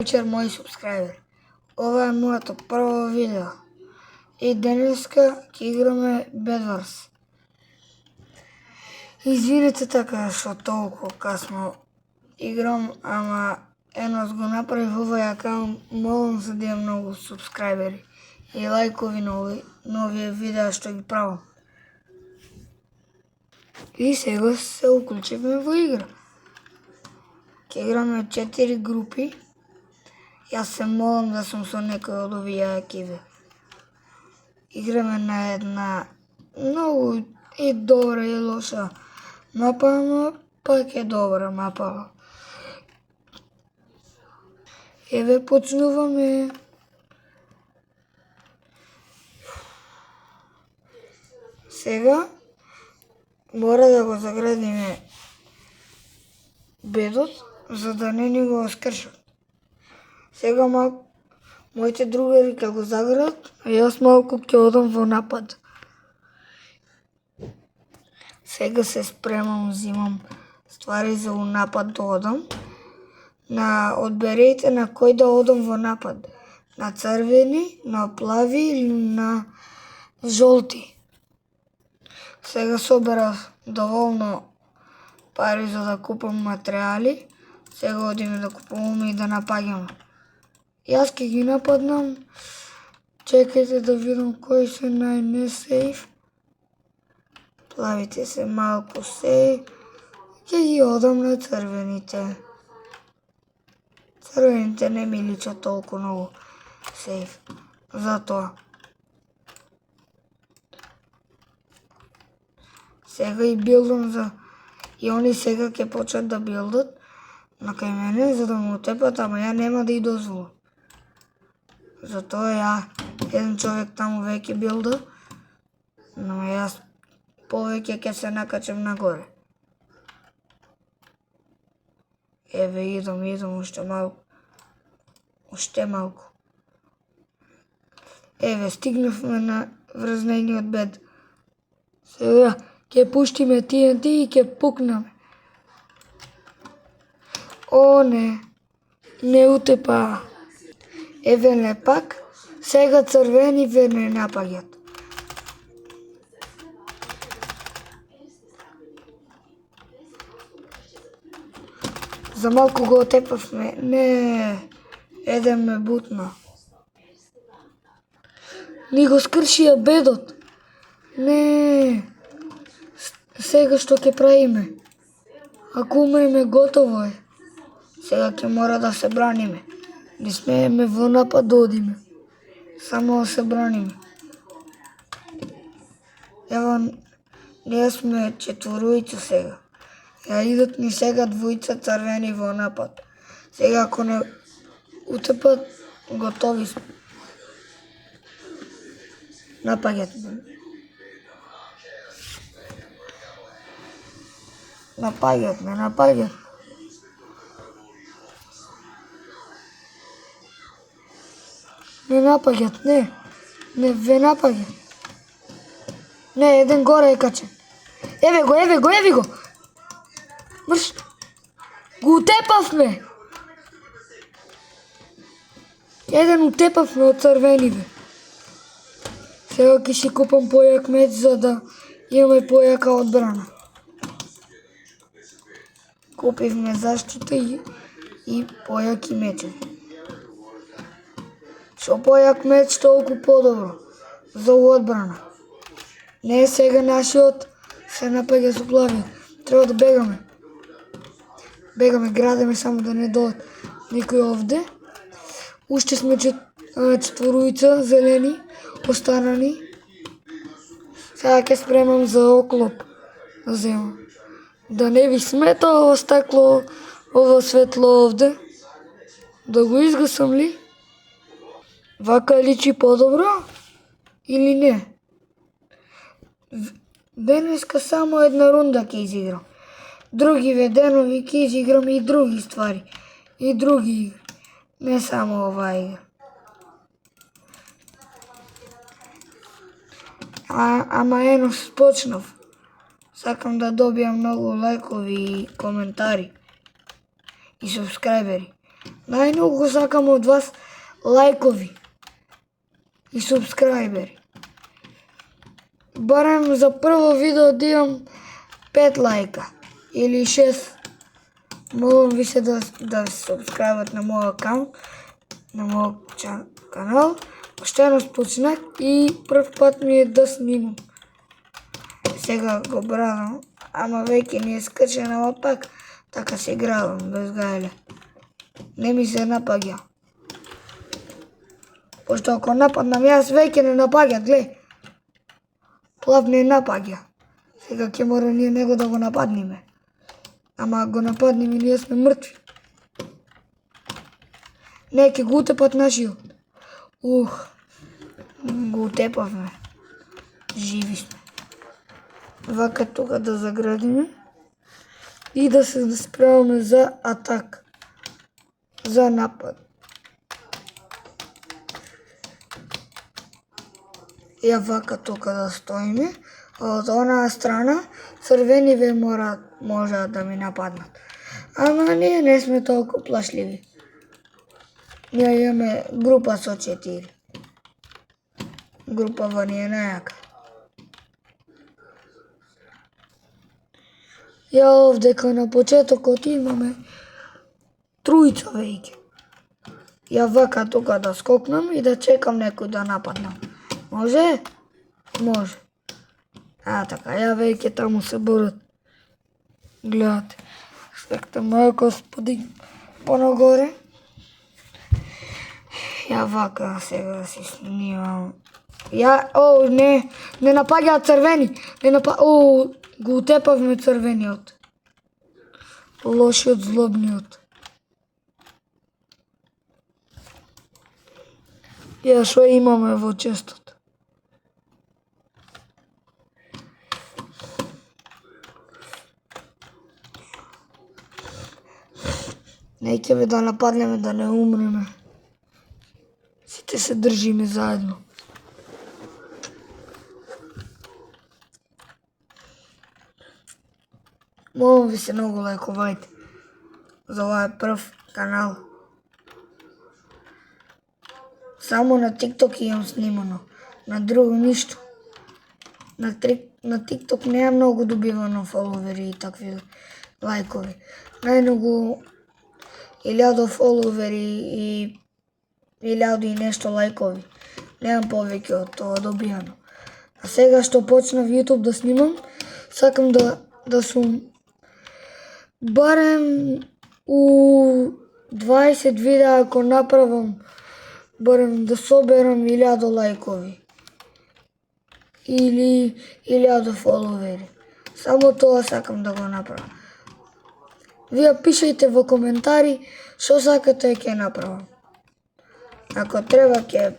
Вечер, мои субскрайбери. Ова е моето прво видео. И денеска ќе играме Bed Wars. Извините така што толку касно играм, ама еднаш го направив овој акаунт, молам се да имам многу субскрайбери и лајкови на овие видеа што ги правам. И сега се уклучивме во игра. Ќе играме 4 групи. Јас се молам да сум со некој од овие екипи. Играме на една многу и добра и лоша мапа, ама пак е добра мапа. Еве почнуваме. Сега мора да го заградиме бедот, за да не ни го скршат. Сега моите другари ќе го заградат, а јас малку ќе одам во напад. Сега се спремам, взимам ствари за напад да одам. Одберете на кој да одам во напад. На црвени, на плави или на жолти. Сега соберав доволно пари за да купам материјали. Сега одиме да купуваме и да напаѓаме. Јас ќе ги нападнам. Чекајте да видам кои се најне сейф. Плавите се малку сейф. Ќе ги одам на црвените. Црвените не ми личат толку многу сейф. Затоа. Сега и билдам за... И они сега ќе почнат да билдат на кај мене за да му утепат, ама ја нема да и дозволам. Затоа еден човек таму веќе билда, но јас повеќе ќе се накачам нагоре. Еве идам уште малку. Еве стигнавме на врз нејниот бед. Сега ќе пуштиме TNT и ќе пукнаме. О, не утепа. Еве не пак, сега црвени не напаѓат. За малку го отепавме. Не, еден ме бутна. Ни го скршија бедот. Не. Сега што ќе правиме? Ако умреме, готово е. Сега ќе мора да се браниме. Не смееме во напад да одиме. Само да се браниме. Ево, ние сме четворујца сега. Идат ни сега двојца црвени во напад. Сега ако не утепат, готови сме. Напаѓат ме. Напаѓат. Не напаѓат, не ве напаѓат. Не, еден горе е качен. Еве го. Мрш. Го утепавме. Еден утепавме од црвениве. Сега ќе си купам појак меч за да имаме појака одбрана. Купивме заштита и појаки мечеви. Што појак меч, толку подобро за одбрана. Не сега нашиот се напаѓа со плавиот. Треба да бегаме. Градеме само да не дојдат никој овде. Уште сме четворујца зелени, останани. Сега ќе спремам за оклоп да земам. Да не ви смета ова стакло, ова светло овде. Да го изгасам ли? Вака личи подобро или не? Денеска само една рунда ќе изиграм. Други денови ќе изиграм и други ствари. И други игри. Не само оваа игра. Ама еднаш почнав. Сакам да добијам многу лајкови и коментари. И субскрайбери. Најмногу сакам од вас лајкови и субскрајбери. Барем за прво видео да имам 5 лајка или 6. Молам ви се да се субскрајбат на мојот акаунт, на мојот канал. Поштено почнах и прв пат ми е да снимам. Сега го брадам, ама веќе не е скршен, ама пак така се игравам без гајле. Не ми се напаѓа. Пошто ако нападнам јас веќе не напаѓа, глеј. Плав не напаѓа. Сега ќе мора ние него да го нападниме. Ама го нападниме и ние сме мртви. Не, ќе го утепат нашиот. Го утепавме. Живи сме. Вака тука да заградиме и да се спремаме за атак. За напад. Ја вака тука да стоиме, а од онаа страна црвениве можат да ми нападнат. Ама ние не сме толку плашливи. Ние имаме група со 4. Групава ни е најака. Ја овдека на почетокот имаме тројца веќе. Ја вака тука да скокнам и да чекам некој да нападнам. Може? Може. Така, ја веќе таму се борат. Гледате. Свекте моја господи понагоре. Ја вака сега си снимам. Не напаѓаат црвени. Го утепавме црвениот. Лошиот, злобниот. Ја шо имаме во честот. Неќе ве да нападнеме да не умреме. Сите се држиме заедно. Молам ви се многу лајковајте за овај прв канал. Само на TikTok имам снимано, на друго ништо. На TikTok не е многу добивано фоловери и такви лајкови. Најмногу 1000 фоловери и 1000 и нешто лајкови. Немам повеќе од тоа добијано. А сега што почнав YouTube да снимам, сакам да сум барем у 20 видеа ако направам, барем да соберам 1000 лајкови или 1000 фоловери. Само тоа сакам да го направам. Вие пишете во коментари што сакате ќе направам. Ако треба ќе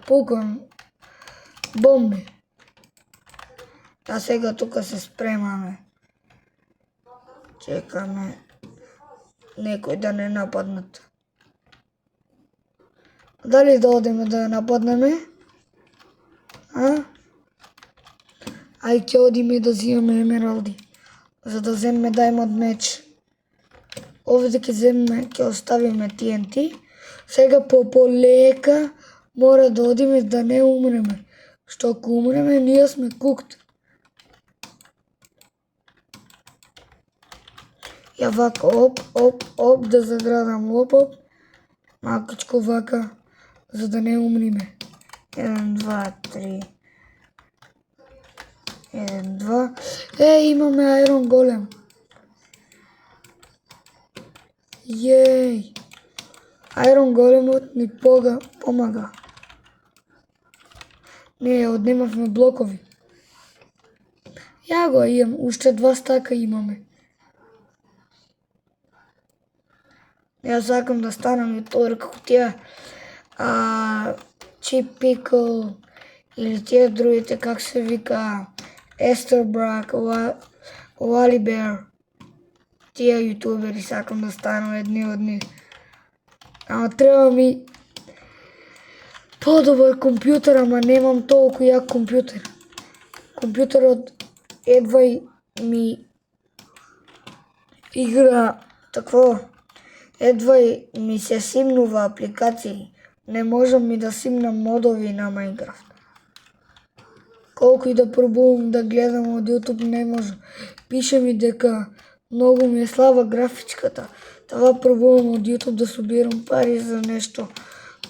пукам бомби. А сега тука се спремаме. Чекаме некој да не нападнат. Дали да одиме да ја нападнеме? Ај ќе одиме да зимаме емералди, за да земеме Diamond меч. Овде ќе земеме, ќе оставиме TNT. Сега полека мора да одиме да не умреме. Што ако умреме, ние сме кукт. Ја вака, оп, да заградам оп, малкичко вака, за да не умриме. 1, 2, 3. 1, 2. Имаме Iron Golem. Јеј. Iron Големот ни помага. Не, однемавме блокови. Ја го имам, уште 2 стака имаме. Ја сакам да станам ютубер како тие Chip Pickle или тие другите, как се вика, Естер Брак, Wally Bear. Тие ютубери сакам да станам едни од нив. Ама треба ми подобар компјутер, ама немам толку јак компјутер. Компјутерот едва ми игра такво. Едва ми се симнува апликации. Не можам ми да симнам модови на Minecraft. Колку и да пробувам да гледам од YouTube не можам. Пише ми дека многу ми е слаба графичката. Тоа пробувам од YouTube да собирам пари за нешто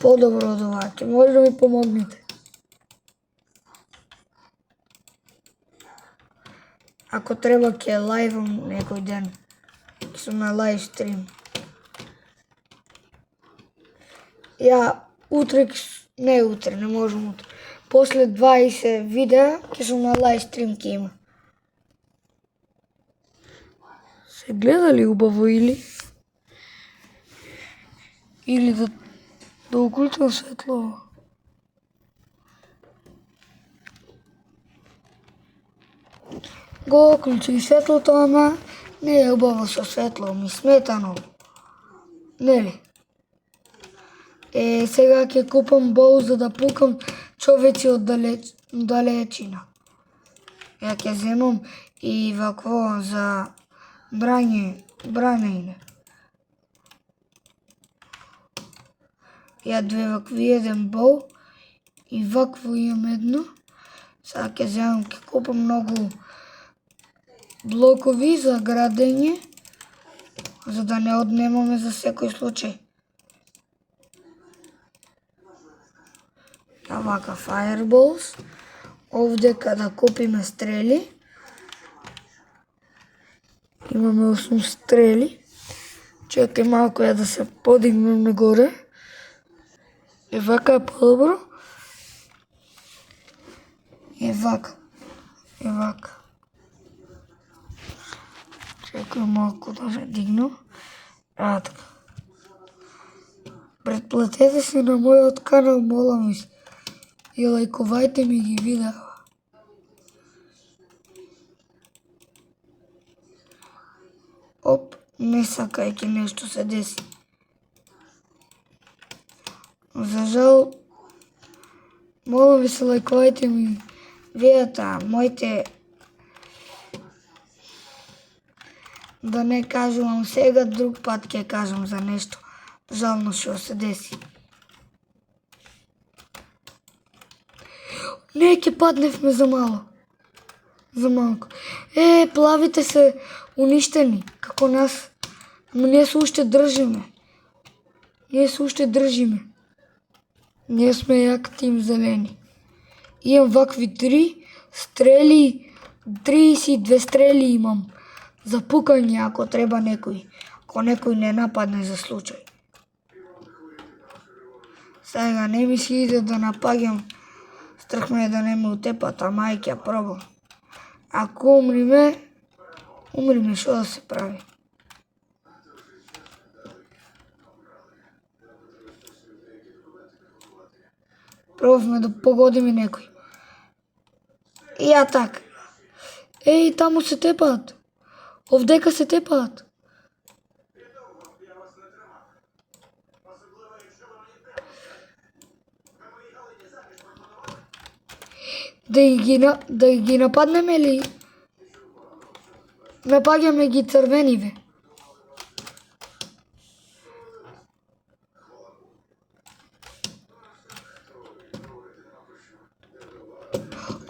подобро од ова. Ќе може да ми помогнете? Ако треба ќе лајвам некој ден. Ќе сум на лајв стрим. Не утре, не можам утре. После 20 видеа ќе сум на лајв стрим ќе има. Се гледа ли убаво или да укултам светло? Го уклучи светлото, ама не е убаво со светло, ми смета многу. Нели? Сега ќе купам боу за да пукам човеци од далечина. Ја ќе земам и вакво за брањење. Ја две вакви еден боу и вакво имам едно. Сега ќе земам, ќе купам многу блокови за градење, за да не однемаме за секој случај. Ја вака fireballs. Овде када купиме стрели, имаме 8 стрели. Чекај малку ја да се подигнем нагоре. Вака е подобро. Вака. Чекај малку да се дигнам. Така. Претплатете се на мојот канал, молам ви се. И лајкувајте ми ги видеа. Оп, не сакајќи нешто се деси. За жал, молам ви се лајкувајте ми видеата, моите да не кажувам сега, друг пат ќе кажам за нешто жално што се деси. Не, ќе падневме за малку. Плавите се уништени, како нас. Ама ние се уште држиме. Ние сме јак тим зелени. Имам вакви 3 стрели, 32 стрели имам. За пукање ако треба некој. Ако некој не нападне за случај. Сега не ми се иде да напаѓам. Страх ме е да не ме утепат, ама ај ќе пробам. Ако умриме, што да се прави? Пробавме да погодиме некој. И ја така. Таму се тепаат. Овдека се тепаат. Да ги нападнеме ли? Напаѓаме ги црвениве.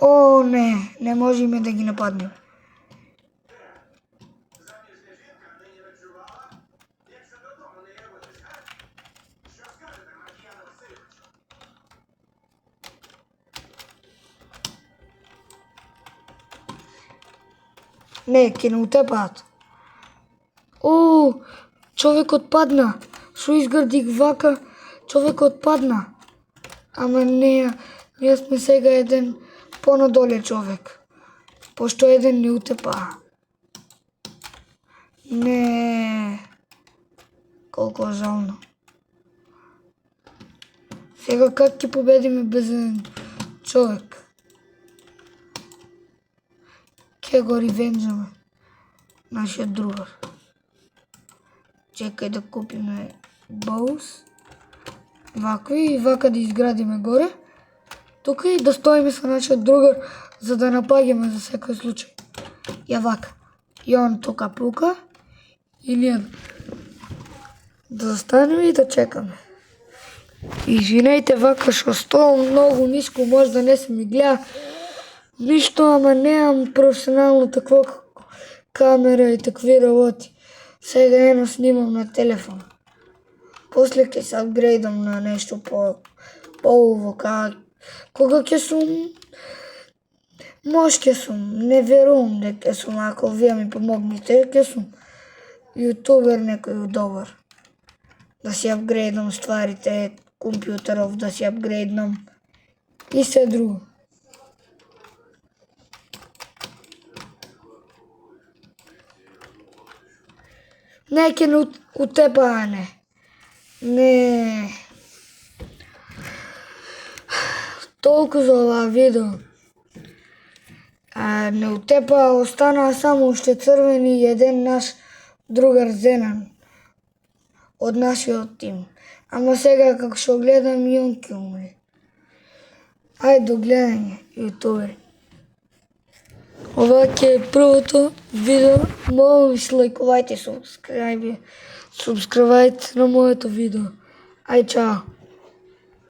О, не можеме да ги нападнеме. Не, ќе не утепаат. Човекот падна. Шо изградих вака, човекот падна. Ама не, ние сме сега еден понадоле човек. Пошто еден не утепа. Не, колко жално. Сега как ќе победиме без еден човек? Ќе го ревенджаме нашиот другар. Чекај да купиме боус. Вакви и вака да изградиме горе. Тука и да стоиме со нашиот другар за да напаѓаме за секој случај. Ја вака. И он тука пука. И ние Да застанеме и да чекаме. Извинете, вака што стоам многу ниско, може да не се ми гледа ништо, ама немам професионално таква камера и такви работи. Сега едно снимам на телефон. После ќе се апгрейдам на нешто по-убаво, кога ќе сум, може ќе сум, не верувам дека ќе сум, ако вие ми помогнете, ќе сум јутубер некој добар. Да си апгрейдам стварите, компјутеров да си апгрейднам и се друго. Не ќе не утепаане. Не. Толку за ова видео. Не утепа, останаа само уште црвени и еден наш другар Зенан од нашиот тим. Ама сега како што гледам и он ќе умре. Ајде до гледање, јутубери. Ова ќе е првото видео, молам ви се лајкувајте, субскрајбајте на моето видео. Ајде, чао!